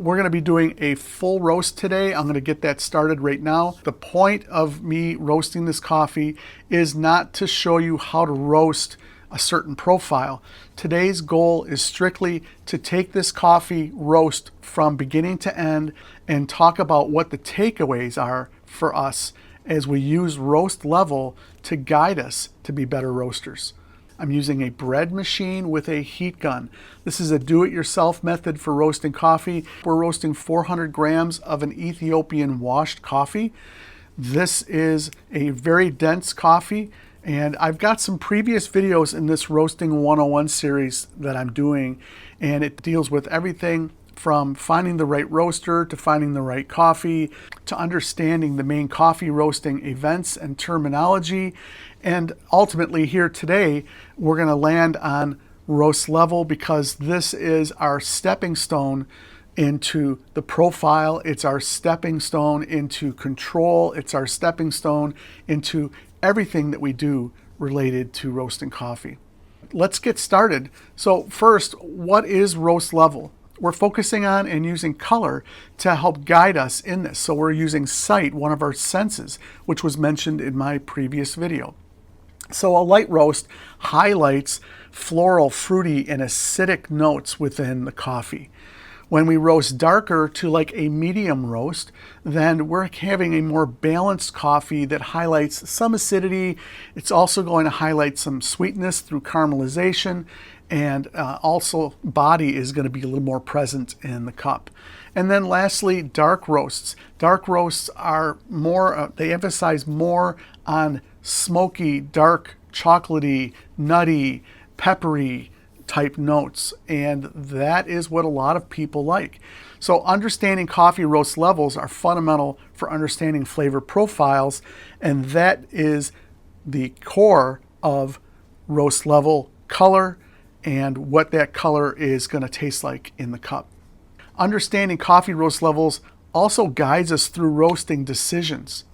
We're going to be doing a full roast today. I'm going to get that started right now. The point of me roasting this coffee is not to show you how to roast a certain profile. Today's goal is strictly to take this coffee roast from beginning to end and talk about what the takeaways are for us as we use roast level to guide us to be better roasters. I'm using a bread machine with a heat gun. This is a do-it-yourself method for roasting coffee. We're roasting 400 grams of an Ethiopian washed coffee. This is a very dense coffee, and I've got some previous videos in this Roasting 101 series that I'm doing, and it deals with everything from finding the right roaster to finding the right coffee to understanding the main coffee roasting events and terminology. And ultimately here today, we're going to land on roast level because this is our stepping stone into the profile. It's our stepping stone into control. It's our stepping stone into everything that we do related to roasting coffee. Let's get started. So first, what is roast level? We're focusing on and using color to help guide us in this. So we're using sight, one of our senses, which was mentioned in my previous video. So a light roast highlights floral, fruity, and acidic notes within the coffee. When we roast darker to like a medium roast, then we're having a more balanced coffee that highlights some acidity. It's also going to highlight some sweetness through caramelization, and also body is going to be a little more present in the cup. And then lastly, dark roasts. Dark roasts are more, they emphasize more on smoky, dark, chocolatey, nutty, peppery type notes, and that is what a lot of people like. So understanding coffee roast levels are fundamental for understanding flavor profiles, and that is the core of roast level color and what that color is going to taste like in the cup. Understanding coffee roast levels also guides us through roasting decisions.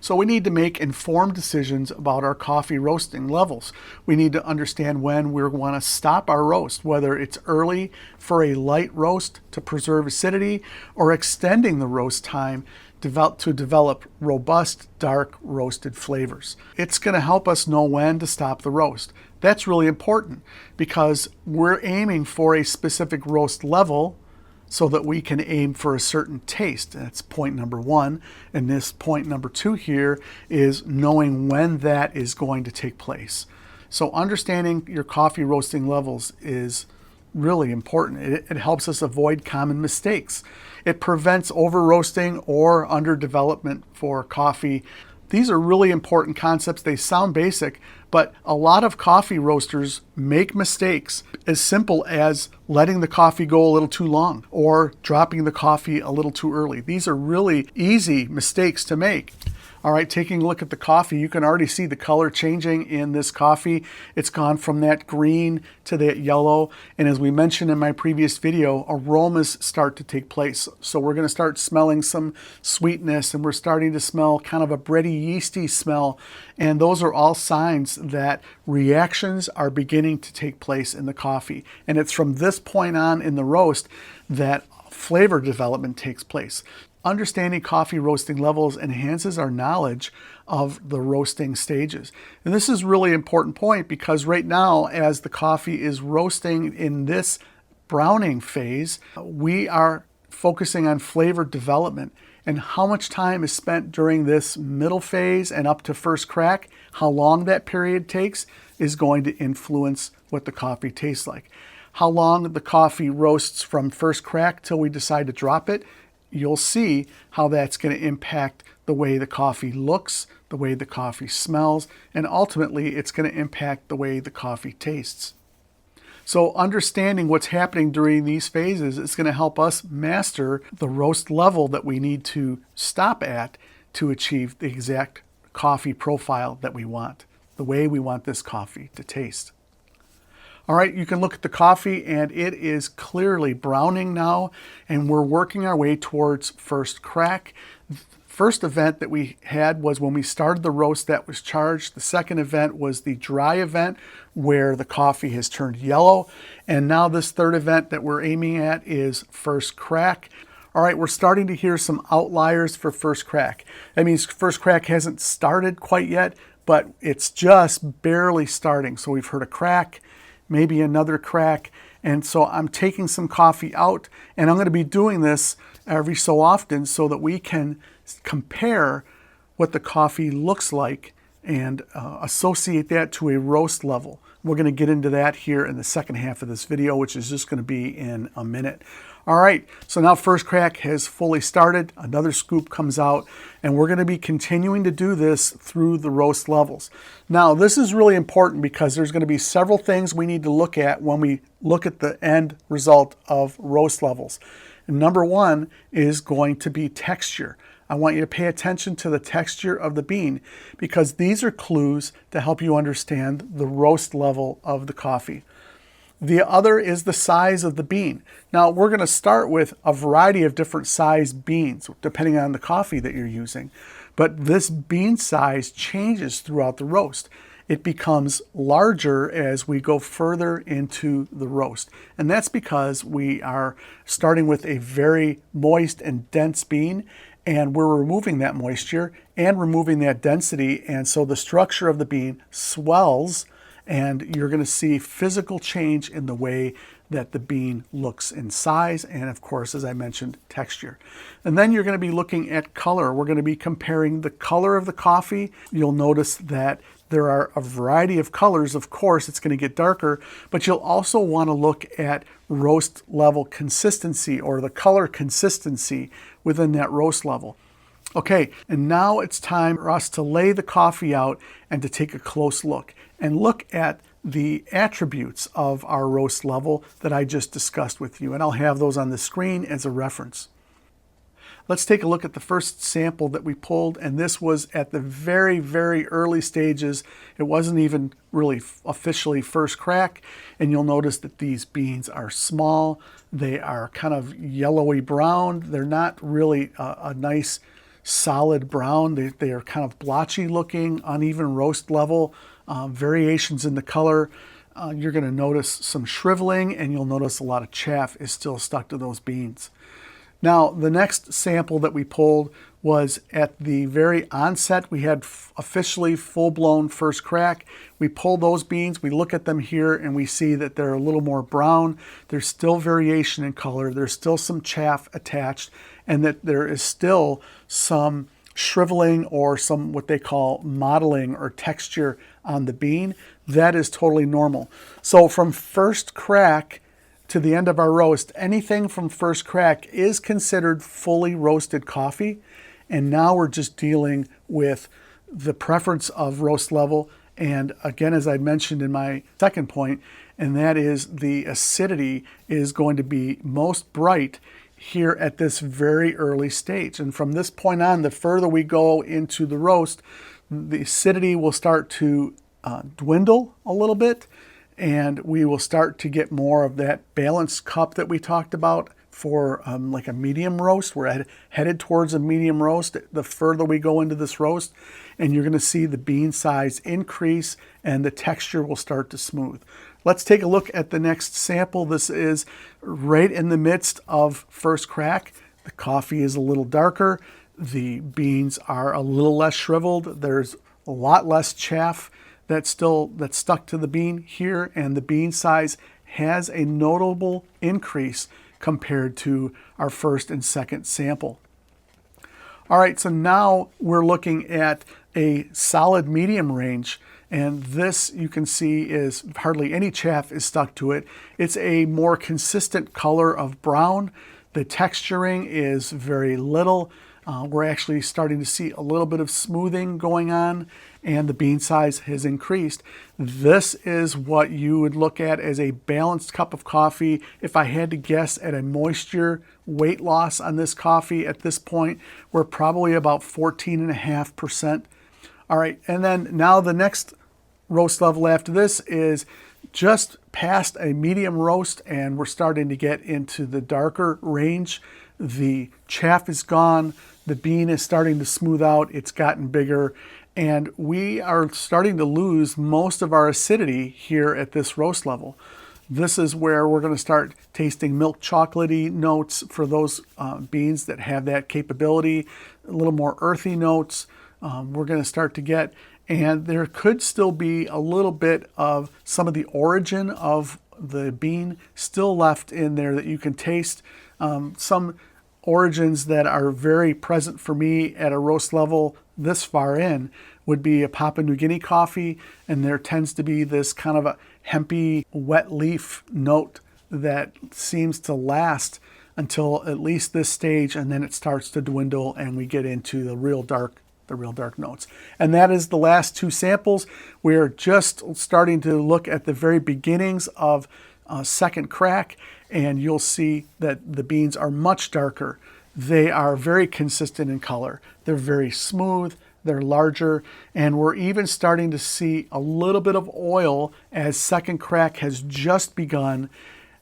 So we need to make informed decisions about our coffee roasting levels. We need to understand when we want to stop our roast, whether it's early for a light roast to preserve acidity or extending the roast time to develop robust, dark roasted flavors. It's going to help us know when to stop the roast. That's really important because we're aiming for a specific roast level so that we can aim for a certain taste. That's point number one. And this point number two here is knowing when that is going to take place. So understanding your coffee roasting levels is really important. It helps us avoid common mistakes. It prevents over roasting or underdevelopment for coffee. These are really important concepts. They sound basic, but a lot of coffee roasters make mistakes as simple as letting the coffee go a little too long or dropping the coffee a little too early. These are really easy mistakes to make. All right, taking a look at the coffee, you can already see the color changing in this coffee. It's gone from that green to that yellow. And as we mentioned in my previous video, aromas start to take place. So we're going to start smelling some sweetness, and we're starting to smell kind of a bready, yeasty smell. And those are all signs that reactions are beginning to take place in the coffee. And it's from this point on in the roast that flavor development takes place. Understanding coffee roasting levels enhances our knowledge of the roasting stages. And this is a really important point because right now, as the coffee is roasting in this browning phase, we are focusing on flavor development and how much time is spent during this middle phase and up to first crack. How long that period takes is going to influence what the coffee tastes like. How long the coffee roasts from first crack till we decide to drop it, you'll see how that's going to impact the way the coffee looks, the way the coffee smells, and ultimately it's going to impact the way the coffee tastes. So understanding what's happening during these phases is going to help us master the roast level that we need to stop at to achieve the exact coffee profile that we want, the way we want this coffee to taste. All right, you can look at the coffee and it is clearly browning now, and we're working our way towards first crack. first event that we had was when we started the roast that was charged. The second event was the dry event where the coffee has turned yellow. And now this third event that we're aiming at is first crack. All right, we're starting to hear some outliers for first crack. That means first crack hasn't started quite yet, but it's just barely starting. So we've heard a crack, maybe another crack. And so I'm taking some coffee out, and I'm going to be doing this every so often so that we can compare what the coffee looks like and associate that to a roast level. We're going to get into that here in the second half of this video, which is just going to be in a minute. All right, so now first crack has fully started. Another scoop comes out, and we're going to be continuing to do this through the roast levels. Now, this is really important because there's going to be several things we need to look at when we look at the end result of roast levels. And number one is going to be texture. I want you to pay attention to the texture of the bean because these are clues to help you understand the roast level of the coffee. The other is the size of the bean. Now, we're going to start with a variety of different size beans, depending on the coffee that you're using. But this bean size changes throughout the roast. It becomes larger as we go further into the roast. And that's because we are starting with a very moist and dense bean, and we're removing that moisture and removing that density. And so the structure of the bean swells, and you're going to see physical change in the way that the bean looks in size and, of course, as I mentioned, texture. And then you're going to be looking at color. We're going to be comparing the color of the coffee. You'll notice that there are a variety of colors. Of course, it's going to get darker, but you'll also want to look at roast level consistency or the color consistency within that roast level. Okay, and now it's time for us to lay the coffee out and to take a close look and look at the attributes of our roast level that I just discussed with you. And I'll have those on the screen as a reference. Let's take a look at the first sample that we pulled, and this was at the very, very early stages. It wasn't even really officially first crack, and you'll notice that these beans are small. They are kind of yellowy brown. They're not really a nice solid brown. They are kind of blotchy looking, uneven roast level, variations in the color. You're going to notice some shriveling, and you'll notice a lot of chaff is still stuck to those beans. Now, the next sample that we pulled was at the very onset. We had officially full-blown first crack. We pull those beans, we look at them here, and we see that they're a little more brown. There's still variation in color. There's still some chaff attached, and that there is still some shriveling or some what they call mottling or texture on the bean. That is totally normal. So from first crack to the end of our roast, anything from first crack is considered fully roasted coffee. And now we're just dealing with the preference of roast level. And again, as I mentioned in my second point, and that is the acidity is going to be most bright here at this very early stage. And from this point on, the further we go into the roast, the acidity will start to dwindle a little bit, and we will start to get more of that balanced cup that we talked about for like a medium roast. We're headed towards a medium roast the further we go into this roast, and you're going to see the bean size increase and the texture will start to smooth. Let's take a look at the next sample. This is right in the midst of first crack. The coffee is a little darker. The beans are a little less shriveled. There's a lot less chaff that's stuck to the bean here, and the bean size has a notable increase compared to our first and second sample. All right, so now we're looking at a solid medium range, and this you can see is hardly any chaff is stuck to it. It's a more consistent color of brown. The texturing is very little. We're actually starting to see a little bit of smoothing going on, and the bean size has increased. This is what you would look at as a balanced cup of coffee. If I had to guess at a moisture weight loss on this coffee at this point, we're probably about 14.5%. All right, and then now the next roast level after this is just past a medium roast, and we're starting to get into the darker range The chaff is gone. The bean is starting to smooth out. It's gotten bigger. And we are starting to lose most of our acidity here at this roast level. This is where we're going to start tasting milk chocolatey notes for those beans that have that capability, a little more earthy notes we're going to start to get. And there could still be a little bit of some of the origin of the bean still left in there that you can taste. Some origins that are very present for me at a roast level this far in would be a Papua New Guinea coffee, and there tends to be this kind of a hempy wet leaf note that seems to last until at least this stage, and then it starts to dwindle and we get into the real dark notes. And that is the last two samples. We're just starting to look at the very beginnings of second crack, and you'll see that the beans are much darker. They are very consistent in color. They're very smooth, they're larger, and we're even starting to see a little bit of oil as second crack has just begun.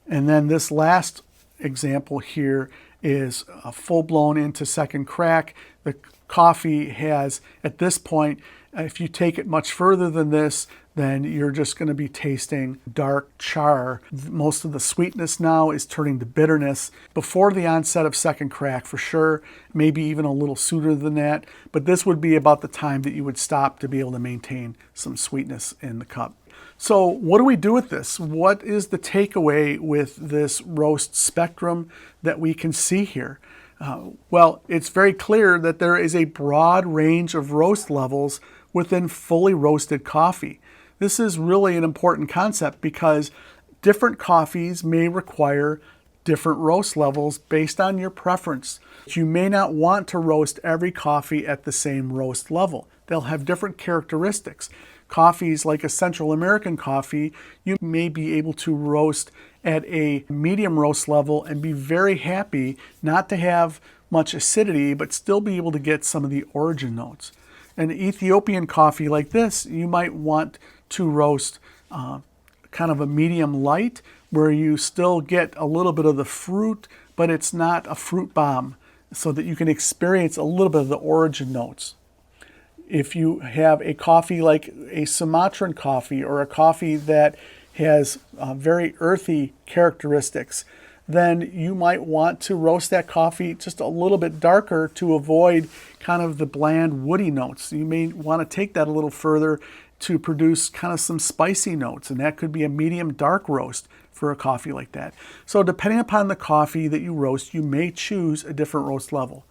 And then this last example here is full-blown into second crack. The coffee has, at this point, if you take it much further than this, then you're just going to be tasting dark char. Most of the sweetness now is turning to bitterness before the onset of second crack for sure, maybe even a little sooner than that, but this would be about the time that you would stop to be able to maintain some sweetness in the cup. So what do we do with this? What is the takeaway with this roast spectrum that we can see here? Well, it's very clear that there is a broad range of roast levels within fully roasted coffee. This is really an important concept because different coffees may require different roast levels based on your preference. You may not want to roast every coffee at the same roast level. They'll have different characteristics. Coffees like a Central American coffee, you may be able to roast at a medium roast level and be very happy not to have much acidity, but still be able to get some of the origin notes. An Ethiopian coffee like this, you might want to roast kind of a medium light where you still get a little bit of the fruit, but it's not a fruit bomb, so that you can experience a little bit of the origin notes. If you have a coffee like a Sumatran coffee or a coffee that has very earthy characteristics, then you might want to roast that coffee just a little bit darker to avoid kind of the bland woody notes. You may want to take that a little further to produce kind of some spicy notes, and that could be a medium dark roast for a coffee like that. So depending upon the coffee that you roast, you may choose a different roast level.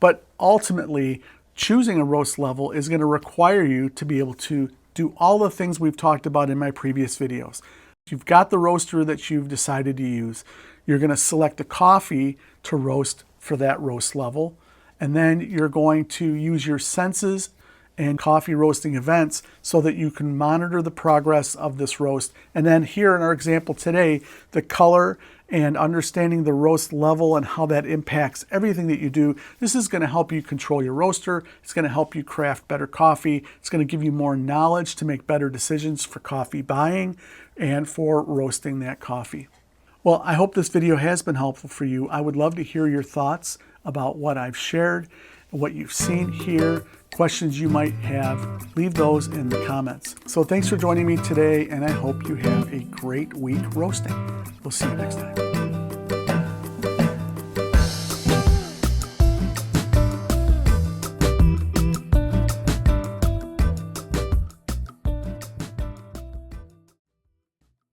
But ultimately, choosing a roast level is going to require you to be able to do all the things we've talked about in my previous videos. You've got the roaster that you've decided to use. You're going to select a coffee to roast for that roast level, and then you're going to use your senses and coffee roasting events so that you can monitor the progress of this roast. And then here in our example today, the color and understanding the roast level and how that impacts everything that you do. This is going to help you control your roaster. It's going to help you craft better coffee. It's going to give you more knowledge to make better decisions for coffee buying and for roasting that coffee. Well, I hope this video has been helpful for you. I would love to hear your thoughts about what I've shared, what you've seen here, questions you might have. Leave those in the comments. So thanks for joining me today, and I hope you have a great week roasting. We'll see you next time.